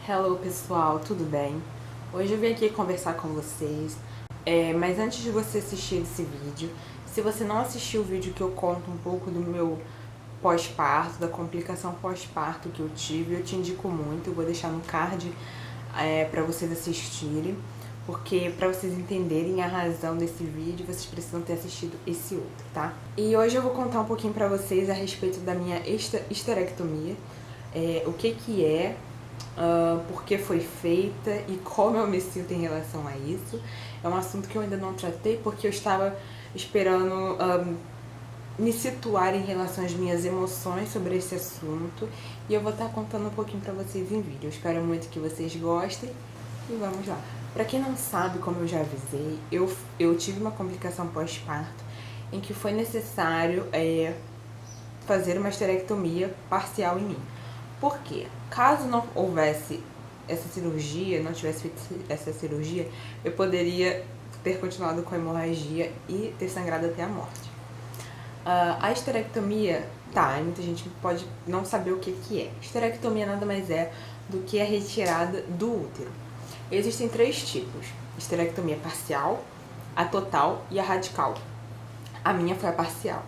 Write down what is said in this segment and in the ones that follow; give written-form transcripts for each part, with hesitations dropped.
Hello pessoal, tudo bem? Hoje eu vim aqui conversar com vocês, mas antes de você assistir esse vídeo, se você não assistiu o vídeo que eu conto um pouco do meu pós-parto, da complicação pós-parto que eu tive, eu te indico muito, eu vou deixar no card pra vocês assistirem, porque pra vocês entenderem a razão desse vídeo, vocês precisam ter assistido esse outro, tá? E hoje eu vou contar um pouquinho pra vocês a respeito da minha histerectomia, o que é, por que foi feita e como eu me sinto em relação a isso. É um assunto que eu ainda não tratei porque eu estava esperando me situar em relação às minhas emoções sobre esse assunto, e eu vou estar contando um pouquinho pra vocês em vídeo. Eu espero muito que vocês gostem e vamos lá. Pra quem não sabe, como eu já avisei, eu tive uma complicação pós-parto em que foi necessário fazer uma histerectomia parcial em mim. Por quê? Caso não houvesse essa cirurgia, não tivesse feito essa cirurgia, eu poderia ter continuado com a hemorragia e ter sangrado até a morte. A histerectomia, muita gente pode não saber o que é. Histerectomia nada mais é do que a retirada do útero. Existem 3 tipos: histerectomia parcial, a total e a radical. A minha foi a parcial.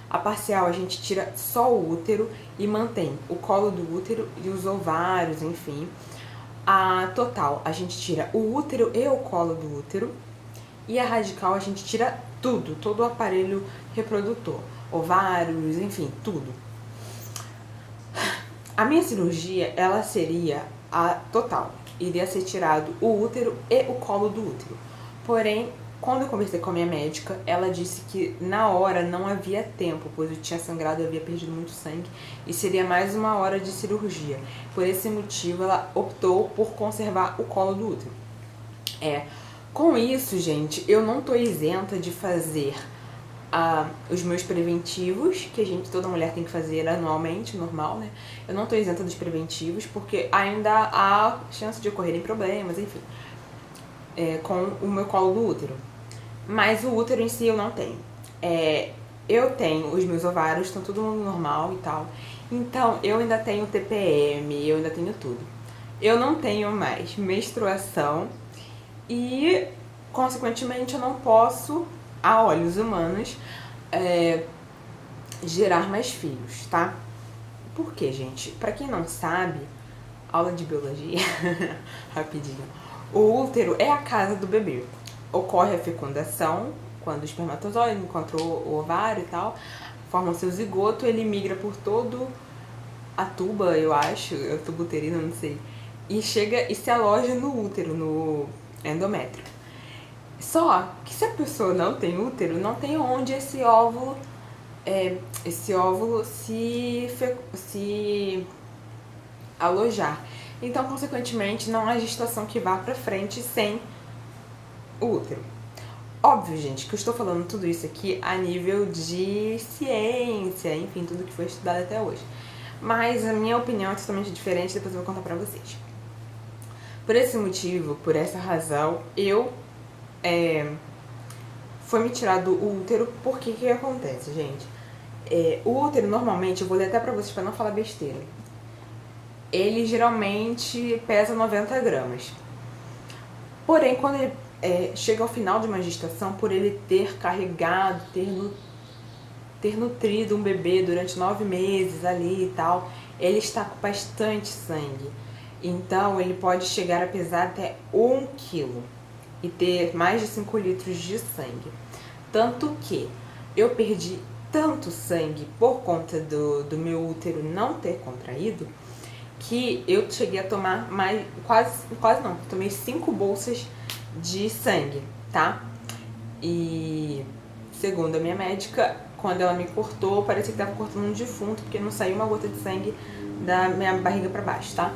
A parcial a gente tira só o útero e mantém o colo do útero e os ovários, enfim. A total a gente tira o útero e o colo do útero. E a radical a gente tira tudo, todo o aparelho reprodutor, ovários, enfim, tudo. A minha cirurgia, ela seria a total. Iria ser tirado o útero e o colo do útero. Porém, quando eu conversei com a minha médica, ela disse que na hora não havia tempo, pois eu tinha sangrado, eu havia perdido muito sangue, e seria mais 1 hora de cirurgia. Por esse motivo, ela optou por conservar o colo do útero. Com isso, gente, eu não tô isenta de fazer os meus preventivos, que toda mulher tem que fazer anualmente, normal, né? Eu não tô isenta dos preventivos, porque ainda há chance de ocorrerem problemas, enfim, com o meu colo do útero. Mas o útero em si eu não tenho. Eu tenho os meus ovários, estão tudo normal e tal. Então, eu ainda tenho TPM, eu ainda tenho tudo. Eu não tenho mais menstruação e, consequentemente, eu não posso, a olhos humanos, gerar mais filhos, tá? Por quê, gente? Pra quem não sabe, aula de biologia, rapidinho. O útero é a casa do bebê. Ocorre a fecundação, quando o espermatozoide encontra o ovário e tal, forma o seu zigoto, ele migra por todo a tuba, eu acho, é o tubo uterino, não sei, e chega e se aloja no útero, no endométrio. Só que se a pessoa não tem útero, não tem onde esse óvulo se alojar. Então, consequentemente, não há gestação que vá pra frente sem o útero. Óbvio, gente, que eu estou falando tudo isso aqui a nível de ciência, enfim, tudo que foi estudado até hoje. Mas a minha opinião é totalmente diferente, depois eu vou contar pra vocês. Por esse motivo, por essa razão, foi me tirado o útero. Porque que acontece, gente? O útero, normalmente, eu vou ler até pra vocês pra não falar besteira, ele geralmente pesa 90 gramas. Porém, quando ele chega ao final de uma gestação, por ele ter carregado, ter nutrido um bebê durante 9 meses ali e tal, ele está com bastante sangue. Então, ele pode chegar a pesar até 1 quilo e ter mais de 5 litros de sangue. Tanto que eu perdi tanto sangue por conta do meu útero não ter contraído, que eu cheguei a tomar quase não, tomei 5 bolsas de sangue, tá? E segundo a minha médica, quando ela me cortou, parecia que tava cortando um defunto, porque não saiu uma gota de sangue da minha barriga pra baixo, tá?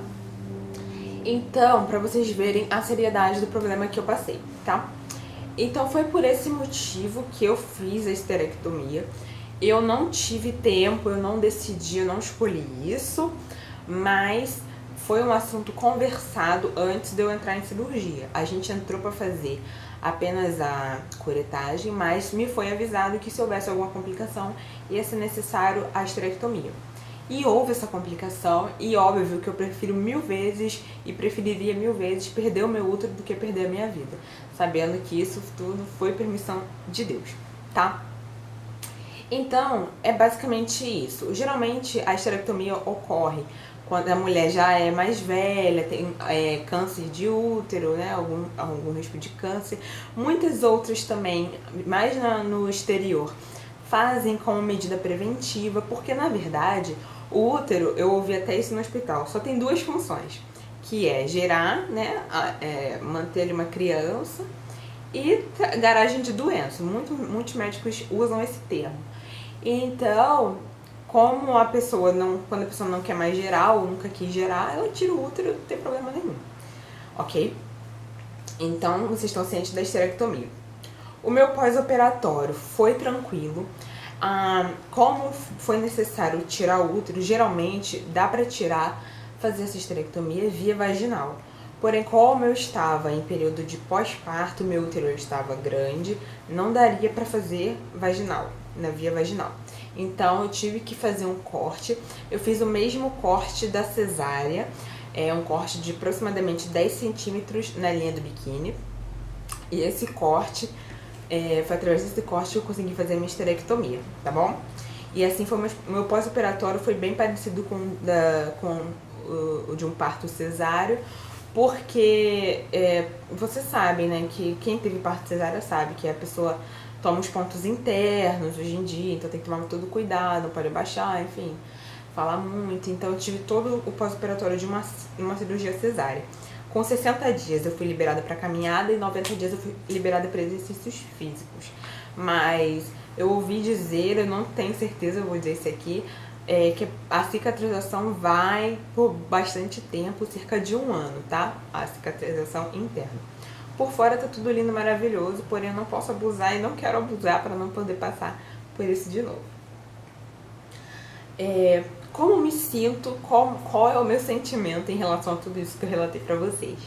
Então, pra vocês verem a seriedade do problema que eu passei, tá? Então foi por esse motivo que eu fiz a histerectomia. Eu não tive tempo, eu não decidi, eu não escolhi isso, mas foi um assunto conversado antes de eu entrar em cirurgia. A gente entrou pra fazer apenas a curetagem, mas me foi avisado que se houvesse alguma complicação ia ser necessário a histerectomia. E houve essa complicação, e óbvio que eu prefiro mil vezes e preferiria mil vezes perder o meu útero do que perder a minha vida, sabendo que isso tudo foi permissão de Deus, tá? Então, é basicamente isso. Geralmente a esterectomia ocorre quando a mulher já é mais velha, tem câncer de útero, né, algum risco de câncer. Muitas outras também, mais no exterior, fazem como medida preventiva, porque na verdade o útero, eu ouvi até isso no hospital, só tem duas funções, que é gerar, né, manter ali uma criança e garagem de doença. Muitos médicos usam esse termo. Então, como a pessoa não, quando a pessoa não quer mais gerar ou nunca quis gerar, ela tira o útero, não tem problema nenhum, ok? Então, vocês estão cientes da esterectomia. O meu pós-operatório foi tranquilo. Como foi necessário tirar o útero, geralmente dá pra tirar, fazer essa esterectomia via vaginal. Porém, como eu estava em período de pós-parto, meu útero estava grande, não daria pra fazer vaginal, na via vaginal. Então, eu tive que fazer um corte. Eu fiz o mesmo corte da cesárea, um corte de aproximadamente 10 centímetros na linha do biquíni. E esse corte, foi através desse corte que eu consegui fazer a minha esterectomia, tá bom? E assim foi meu pós-operatório, foi bem parecido com o de um parto cesáreo, porque você sabe, né, que quem teve parto cesáreo sabe que a pessoa toma os pontos internos hoje em dia, então tem que tomar todo cuidado, não pode abaixar, enfim, falar muito. Então eu tive todo o pós-operatório de uma cirurgia cesárea. Com 60 dias eu fui liberada para caminhada e 90 dias eu fui liberada para exercícios físicos. Mas eu ouvi dizer, eu não tenho certeza, eu vou dizer isso aqui, que a cicatrização vai por bastante tempo, cerca de 1 ano, tá? A cicatrização interna. Por fora tá tudo lindo, maravilhoso, porém eu não posso abusar e não quero abusar para não poder passar por isso de novo. Como me sinto, qual é o meu sentimento em relação a tudo isso que eu relatei pra vocês.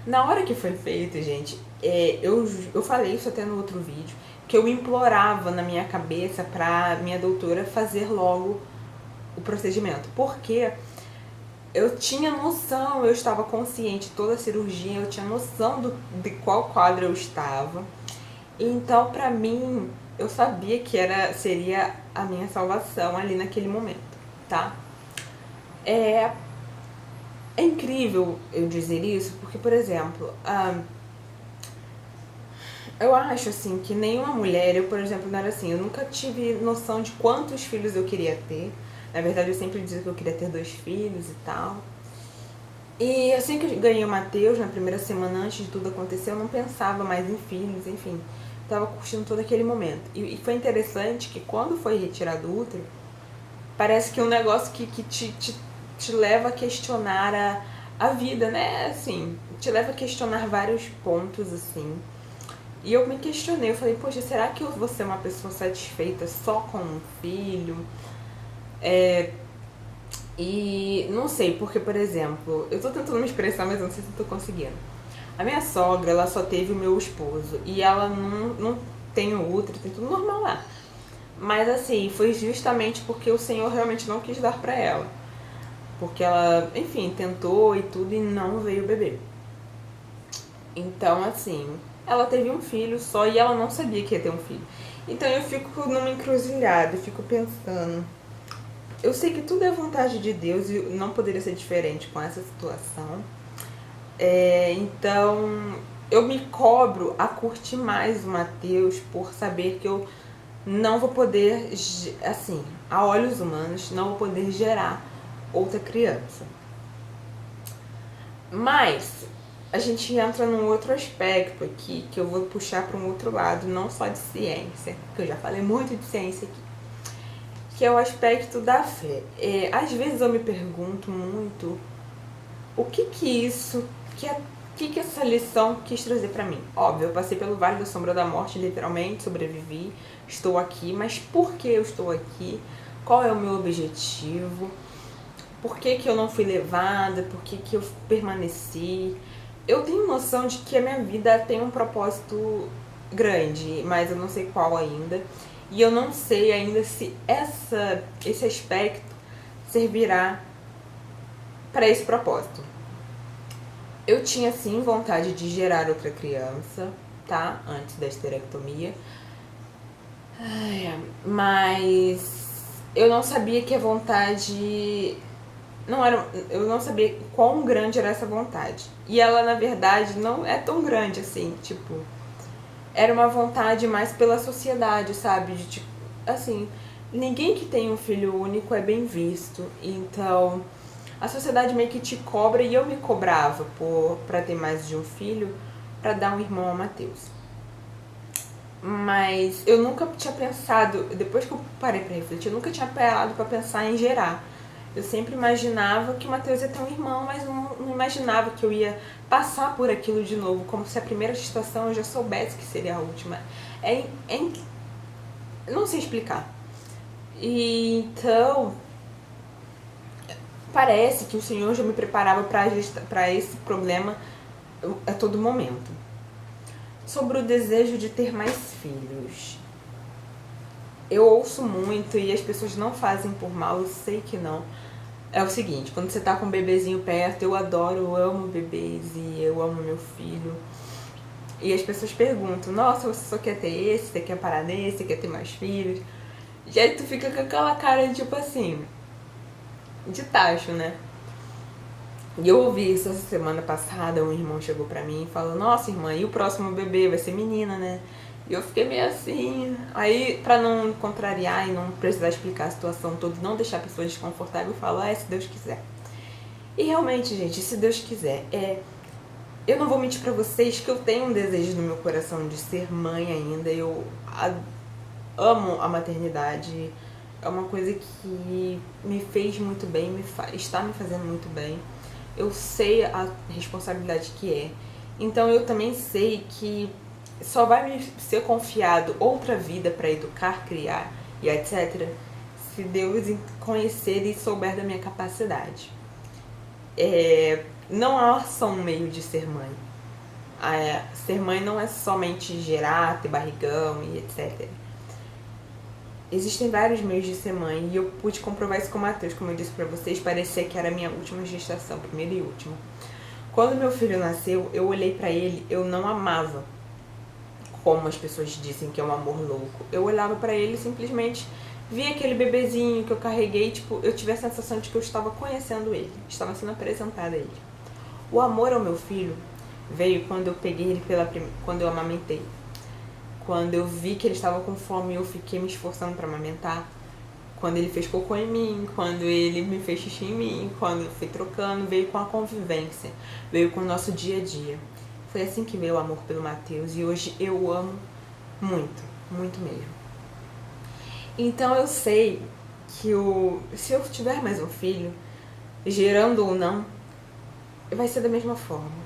Na hora que foi feito, gente, eu falei isso até no outro vídeo, que eu implorava na minha cabeça pra minha doutora fazer logo o procedimento, porque eu tinha noção, eu estava consciente de toda a cirurgia, eu tinha noção de qual quadro eu estava. Então, pra mim, eu sabia que seria a minha salvação ali naquele momento, tá? É incrível eu dizer isso, porque, por exemplo, eu acho assim que nenhuma mulher, eu, por exemplo, não era assim, eu nunca tive noção de quantos filhos eu queria ter. Na verdade, eu sempre dizia que eu queria ter 2 filhos e tal. E assim que eu ganhei o Matheus, na primeira semana antes de tudo acontecer, eu não pensava mais em filhos, enfim. Tava curtindo todo aquele momento. E foi interessante que quando foi retirado o útero, parece que é um negócio que te leva a questionar a vida, né? Assim, te leva a questionar vários pontos, assim. E eu me questionei, eu falei, poxa, será que eu vou ser uma pessoa satisfeita só com um filho? E não sei, porque, por exemplo, eu tô tentando me expressar, mas eu não sei se eu tô conseguindo. A minha sogra, ela só teve o meu esposo, e ela não tem o útero, tem tudo normal lá. Mas assim, foi justamente porque o Senhor realmente não quis dar pra ela. Porque ela, enfim, tentou e tudo e não veio o bebê. Então, assim, ela teve um filho só e ela não sabia que ia ter um filho. Então eu fico numa encruzilhada, eu fico pensando. Eu sei que tudo é vontade de Deus e não poderia ser diferente com essa situação. Então eu me cobro a curtir mais o Matheus por saber que eu não vou poder, assim, a olhos humanos, não vou poder gerar outra criança. Mas a gente entra num outro aspecto aqui, que eu vou puxar para um outro lado, não só de ciência, porque eu já falei muito de ciência aqui, que é o aspecto da fé. Às vezes eu me pergunto muito o que essa lição quis trazer pra mim. Óbvio, eu passei pelo Vale da Sombra da Morte, literalmente, sobrevivi, estou aqui, mas por que eu estou aqui? Qual é o meu objetivo? Por que eu não fui levada? Por que eu permaneci? Eu tenho noção de que a minha vida tem um propósito grande, mas eu não sei qual ainda. E eu não sei ainda se esse aspecto servirá para esse propósito. Eu tinha sim vontade de gerar outra criança, tá? Antes da esterectomia. Mas eu não sabia que a vontade não era, eu não sabia quão grande era essa vontade. E ela, na verdade, não é tão grande assim, tipo, era uma vontade mais pela sociedade, sabe? De tipo, assim, ninguém que tem um filho único é bem visto. Então, a sociedade meio que te cobra, e eu me cobrava pra ter mais de um filho, pra dar um irmão ao Matheus. Mas eu nunca tinha pensado, depois que eu parei pra refletir, eu nunca tinha parado pra pensar em gerar. Eu sempre imaginava que o Matheus ia ter um irmão, mas não imaginava que eu ia passar por aquilo de novo, como se a primeira gestação eu já soubesse que seria a última. Não sei explicar. E então, parece que o Senhor já me preparava para esse problema a todo momento. Sobre o desejo de ter mais filhos. Eu ouço muito e as pessoas não fazem por mal, eu sei que não. É o seguinte, quando você tá com um bebezinho perto, eu adoro, eu amo bebês e eu amo meu filho. E as pessoas perguntam, nossa, você só quer ter esse, você quer parar nesse, você quer ter mais filhos? E aí tu fica com aquela cara de tipo assim, de tacho, né? E eu ouvi isso essa semana passada, um irmão chegou pra mim e falou, nossa irmã, e o próximo bebê vai ser menina, né? E eu fiquei meio assim. Aí, pra não contrariar e não precisar explicar a situação toda, não deixar a pessoa desconfortável, eu falo, se Deus quiser. E realmente, gente, se Deus quiser, eu não vou mentir pra vocês que eu tenho um desejo no meu coração de ser mãe ainda. Eu amo a maternidade. É uma coisa que me fez muito bem, está me fazendo muito bem. Eu sei a responsabilidade que é. Então eu também sei que só vai me ser confiado outra vida para educar, criar e etc. se Deus conhecer e souber da minha capacidade. Não há só um meio de ser mãe. Ser mãe não é somente gerar, ter barrigão e etc. Existem vários meios de ser mãe e eu pude comprovar isso com o Matheus, como eu disse pra vocês, parecia que era a minha última gestação, primeira e última. Quando meu filho nasceu, eu olhei pra ele, eu não amava, como as pessoas dizem que é um amor louco. Eu olhava pra ele e simplesmente via aquele bebezinho que eu carreguei, tipo, eu tive a sensação de que eu estava conhecendo ele, estava sendo apresentada a ele. O amor ao meu filho veio quando eu peguei ele quando eu amamentei. Quando eu vi que ele estava com fome, eu fiquei me esforçando para amamentar. Quando ele fez cocô em mim, quando ele me fez xixi em mim, quando eu fui trocando, veio com a convivência, veio com o nosso dia a dia. Foi assim que veio o amor pelo Matheus e hoje eu amo muito, muito mesmo. Então eu sei que se eu tiver mais um filho, gerando ou não, vai ser da mesma forma.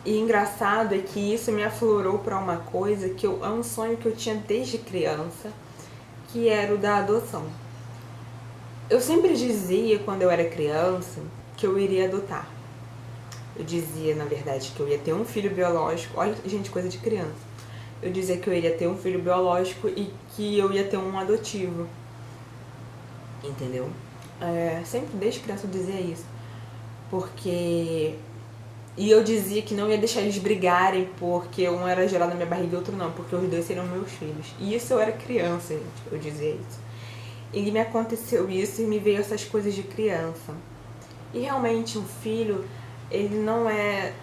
E engraçado é que isso me aflorou para uma coisa que é um sonho que eu tinha desde criança, que era o da adoção. Eu sempre dizia, quando eu era criança, que eu iria adotar. Eu dizia, na verdade, que eu ia ter um filho biológico. Olha, gente, coisa de criança. Eu dizia que eu iria ter um filho biológico e que eu ia ter um adotivo. Entendeu? Sempre desde criança eu dizia isso. Porque... E eu dizia que não ia deixar eles brigarem porque um era gerado na minha barriga e outro não, porque os dois seriam meus filhos. E isso eu era criança, gente, eu dizia isso. E me aconteceu isso e me veio essas coisas de criança. E realmente um filho, ele não é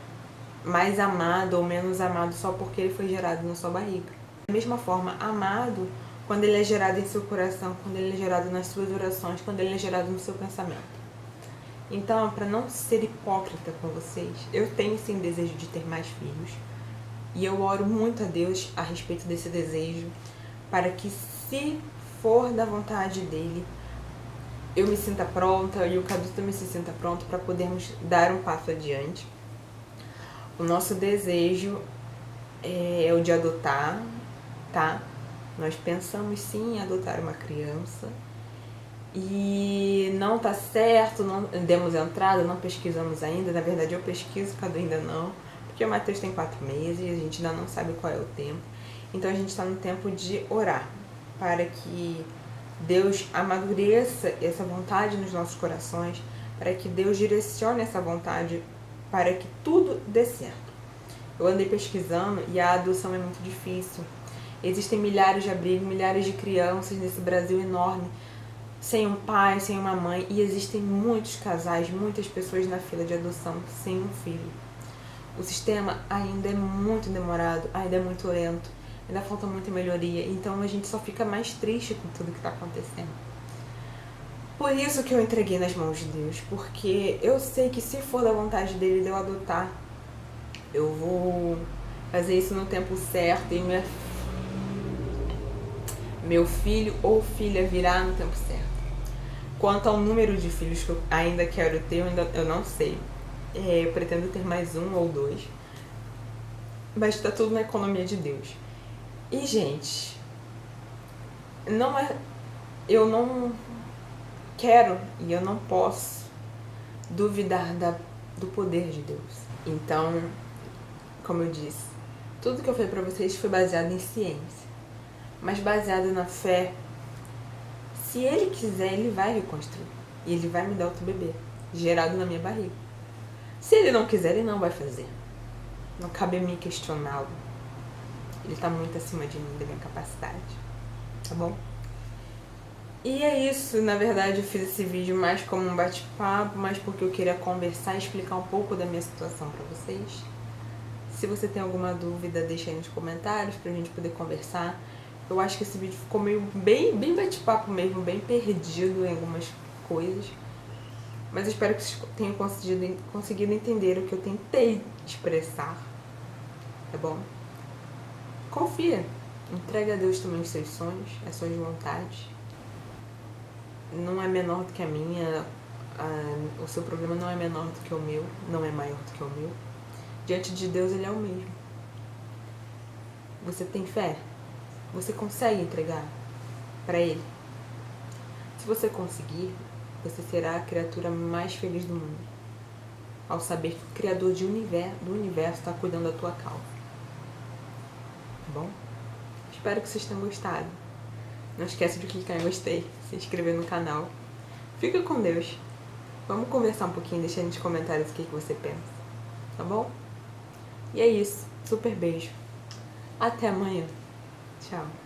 mais amado ou menos amado só porque ele foi gerado na sua barriga. Da mesma forma, amado quando ele é gerado em seu coração, quando ele é gerado nas suas orações, quando ele é gerado no seu pensamento. Então, para não ser hipócrita com vocês, eu tenho sim desejo de ter mais filhos. E eu oro muito a Deus a respeito desse desejo, para que, se for da vontade dele, eu me sinta pronta e o Cadu também se sinta pronto para podermos dar um passo adiante. O nosso desejo é o de adotar, tá? Nós pensamos sim em adotar uma criança. E não tá certo, não demos entrada, não pesquisamos ainda. Na verdade eu pesquiso, Cadu ainda não, porque o Matheus tem 4 meses e a gente ainda não sabe qual é o tempo. Então a gente está no tempo de orar para que Deus amadureça essa vontade nos nossos corações, para que Deus direcione essa vontade para que tudo dê certo. Eu andei pesquisando e a adoção é muito difícil. Existem milhares de abrigos, milhares de crianças nesse Brasil enorme, sem um pai, sem uma mãe, e existem muitos casais, muitas pessoas na fila de adoção sem um filho. O sistema ainda é muito demorado, ainda é muito lento, ainda falta muita melhoria, então a gente só fica mais triste com tudo que está acontecendo. Por isso que eu entreguei nas mãos de Deus, porque eu sei que se for da vontade dele de eu adotar, eu vou fazer isso no tempo certo e meu filho ou filha virá no tempo certo. Quanto ao número de filhos que eu ainda quero ter, eu não sei. Eu pretendo ter mais 1 ou 2. Mas tá tudo na economia de Deus. E, gente, eu não quero e eu não posso duvidar do poder de Deus. Então, como eu disse, tudo que eu falei pra vocês foi baseado em ciência. Mas baseado na fé. Se ele quiser, ele vai reconstruir. E ele vai me dar outro bebê, gerado na minha barriga. Se ele não quiser, ele não vai fazer. Não cabe a mim questioná-lo. Ele tá muito acima de mim, da minha capacidade. Tá bom? E é isso. Na verdade, eu fiz esse vídeo mais como um bate-papo, mais porque eu queria conversar e explicar um pouco da minha situação pra vocês. Se você tem alguma dúvida, deixa aí nos comentários pra gente poder conversar. Eu acho que esse vídeo ficou meio bem bate-papo mesmo, bem perdido em algumas coisas. Mas eu espero que vocês tenham conseguido entender o que eu tentei expressar. Tá bom? Confia. Entrega a Deus também os seus sonhos, as suas vontades. Não é menor do que a minha. O seu problema não é menor do que o meu. Não é maior do que o meu. Diante de Deus, ele é o mesmo. Você tem fé? Você consegue entregar para ele? Se você conseguir, você será a criatura mais feliz do mundo, ao saber que o Criador do universo está cuidando da tua causa. Tá bom? Espero que vocês tenham gostado. Não esquece de clicar em gostei, se inscrever no canal. Fica com Deus. Vamos conversar um pouquinho, deixa aí nos comentários o que você pensa. Tá bom? E é isso. Super beijo. Até amanhã. Tchau.